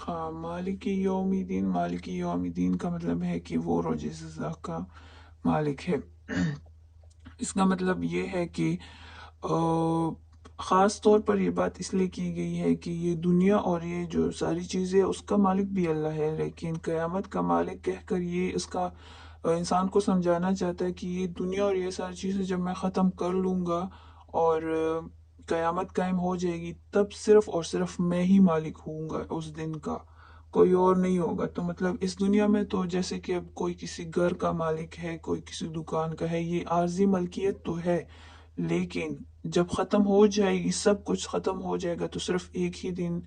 हाँ, मालिकी यौमिद्दीन का मतलब है कि वो रोज़े सज़ा का मालिक है। इसका मतलब ये है कि ख़ास तौर पर ये बात इसलिए की गई है कि ये दुनिया और ये जो सारी चीज़ें उसका मालिक भी अल्लाह है, लेकिन क़यामत का मालिक कहकर ये इसका इंसान को समझाना चाहता है कि ये दुनिया और ये सारी चीज़ें जब मैं ख़त्म कर लूँगा और क़यामत कायम हो जाएगी, तब सिर्फ़ और सिर्फ़ मैं ही मालिक होऊंगा उस दिन का, कोई और नहीं होगा। तो मतलब इस दुनिया में तो जैसे कि अब कोई किसी घर का मालिक है, कोई किसी दुकान का है, ये आर्जी मलकियत तो है, लेकिन जब ख़त्म हो जाएगी, सब कुछ ख़त्म हो जाएगा, तो सिर्फ एक ही दिन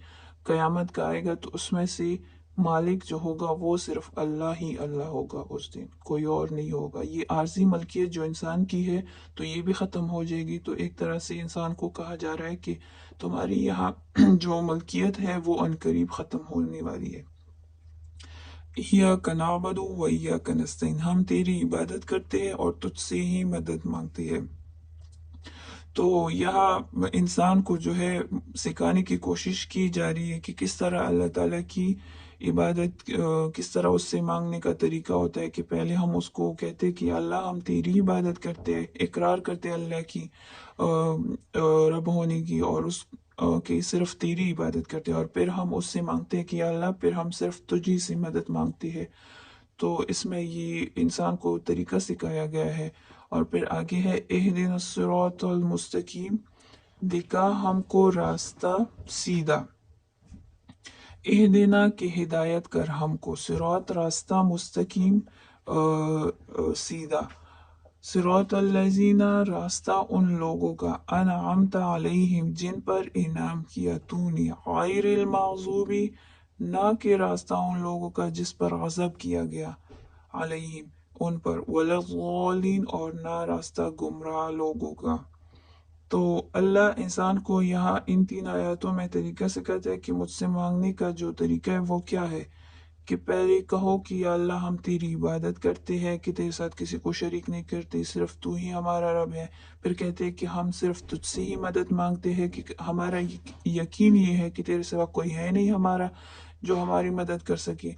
क़यामत का आएगा, तो उसमें से मालिक जो होगा वो सिर्फ अल्लाह ही अल्लाह होगा उस दिन, कोई और नहीं होगा। ये आर्जी मलकियत जो इंसान की है तो ये भी ख़त्म हो जाएगी। तो एक तरह से इंसान को कहा जा रहा है कि तुम्हारी यहाँ जो मलकियत है वो अनकरीब ख़त्म होने वाली है। इय्याका नअबुदु व इय्याका नस्तईन, हम तेरी इबादत करते हैं और तुझसे ही मदद मांगते हैं। तो यहाँ इंसान को जो है सिखाने की कोशिश की जा रही है कि किस तरह अल्लाह ताला की इबादत, किस तरह उससे मांगने का तरीका होता है। कि पहले हम उसको कहते कि अल्लाह हम तेरी इबादत करते हैं, इकरार करते हैं अल्लाह की रब होने की, और उस कि सिर्फ तेरी इबादत करते हैं, और फिर हम उससे मांगते हैं कि अल्लाह फिर हम सिर्फ तुझी से मदद मांगते हैं। तो इसमें ये इंसान को तरीका सिखाया गया है। और फिर आगे है इहदिनस सिरातल मुस्तकीम, दिखा हमको रास्ता सीधा। इहदिना की हिदायत कर हमको, सिरात रास्ता, मुस्तकीम सीधा। सिरातल लजीना रास्ता उन लोगों का, अनअमता अलैहिम जिन पर इनाम किया तूने, गैरिल मग़ज़ूबी ना के रास्ता उन लोगों का जिस पर गज़ब किया गया, अलैहिम उन पर, वलज़्ज़ालिन और ना रास्ता गुमराह लोगों का। तो अल्लाह इंसान को यहाँ इन तीन आयतों में तरीका सिखाता है कि मुझसे मांगने का जो तरीका है वो क्या है। कि पहले कहो कि या अल्लाह हम तेरी इबादत करते हैं, कि तेरे साथ किसी को शरीक नहीं करते, सिर्फ तू ही हमारा रब है। फिर कहते हैं कि हम सिर्फ तुझसे ही मदद मांगते हैं, कि हमारा यकीन ये है कि तेरे सिवा कोई है नहीं हमारा जो हमारी मदद कर सके।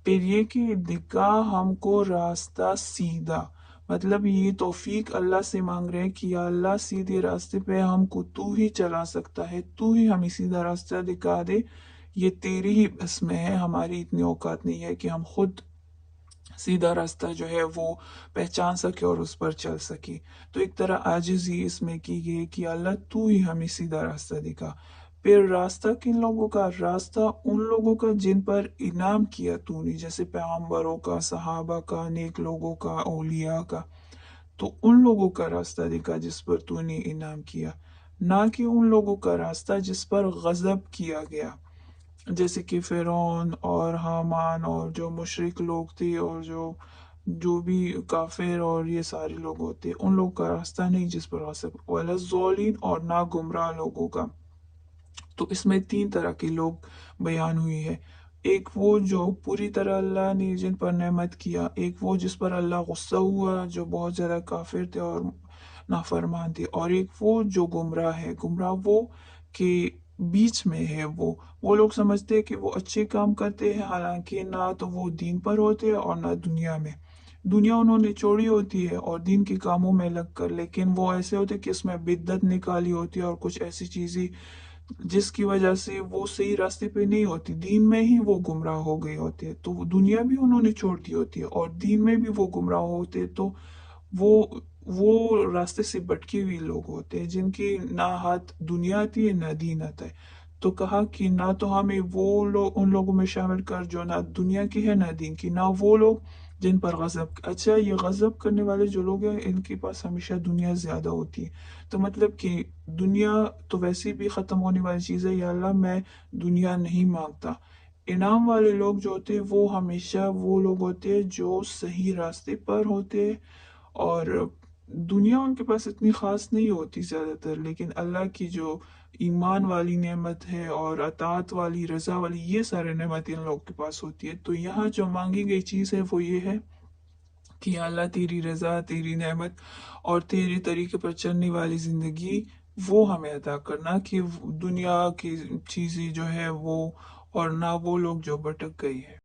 फिर ये कि दिखा हमको रास्ता सीधा, मतलब ये तौफीक अल्लाह से मांग रहे हैं कि या अल्लाह सीधे रास्ते पे हमको तू ही चला सकता है, तू ही हमें सीधा रास्ता दिखा दे। ये तेरी ही बस में है, हमारी इतनी औकात नहीं है कि हम खुद सीधा रास्ता जो है वो पहचान सके और उस पर चल सके। तो एक तरह आजिज़ी इसमें की गई कि अल्लाह तू ही हमें सीधा रास्ता दिखा। फिर रास्ता किन लोगों का, रास्ता उन लोगों का जिन पर इनाम किया तूने, जैसे पैगम्बरों का, सहाबा का, नेक लोगों का, औलिया का। तो उन लोगों का रास्ता दिखा जिस पर तूने इनाम किया, ना कि उन लोगों का रास्ता जिस पर गजब किया गया, जैसे कि फिरौन और हामान और जो मुशरिक लोग थे, और जो जो भी काफिर और ये सारे लोग होते, उन लोगों का रास्ता नहीं जिस पर गजब, वला ज़ालिन और ना गुमराह लोगों का। तो इसमें तीन तरह के लोग बयान हुई है। एक वो जो पूरी तरह अल्लाह ने जिन पर नेमत किया, एक वो जिस पर अल्लाह गुस्सा हुआ जो बहुत ज़्यादा काफिर थे और नाफरमान थे, और एक वो जो गुमराह है। गुमराह वो के बीच में है, वो लोग समझते हैं कि वो अच्छे काम करते हैं, हालांकि ना तो वो दीन पर होते हैं और ना दुनिया में। दुनिया उन्होंने छोड़ी होती है और दीन के कामों में लग कर, लेकिन वो ऐसे होते कि इसमें बिद्दत निकाली होती है और कुछ ऐसी चीजें जिसकी वजह से वो सही रास्ते पे नहीं होती, दीन में ही वो गुमराह हो गए होते हैं। तो वो दुनिया भी उन्होंने छोड़ दी होती है और दीन में भी वो गुमराह होते हैं। तो वो रास्ते से भटके हुए लोग होते हैं जिनकी ना हाथ दुनिया आती है ना दीन आता है। तो कहा कि ना तो हमें वो लोग उन लोगों में शामिल कर जो ना दुनिया की है ना दीन की, ना वो लोग जिन पर गजब। अच्छा, ये गजब करने वाले जो लोग हैं इनके पास हमेशा दुनिया ज्यादा होती है। तो मतलब कि दुनिया तो वैसे भी खत्म होने वाली चीज है, या अल्लाह मैं दुनिया नहीं मांगता। इनाम वाले लोग जो होते हैं वो हमेशा वो लोग होते हैं जो सही रास्ते पर होते हैं, और दुनिया उनके पास इतनी खास नहीं होती ज्यादातर, लेकिन अल्लाह की जो ईमान वाली नेमत है और अतात वाली, रजा वाली, ये सारे नेमत इन लोगों के पास होती है। तो यहाँ जो मांगी गई चीज है वो ये है कि या अल्लाह तेरी रजा, तेरी नेमत और तेरे तरीके पर चलने वाली जिंदगी वो हमें अता करना, कि दुनिया की चीजें जो है वो اور نہ وہ لوگ جو بھٹک گئی ہے۔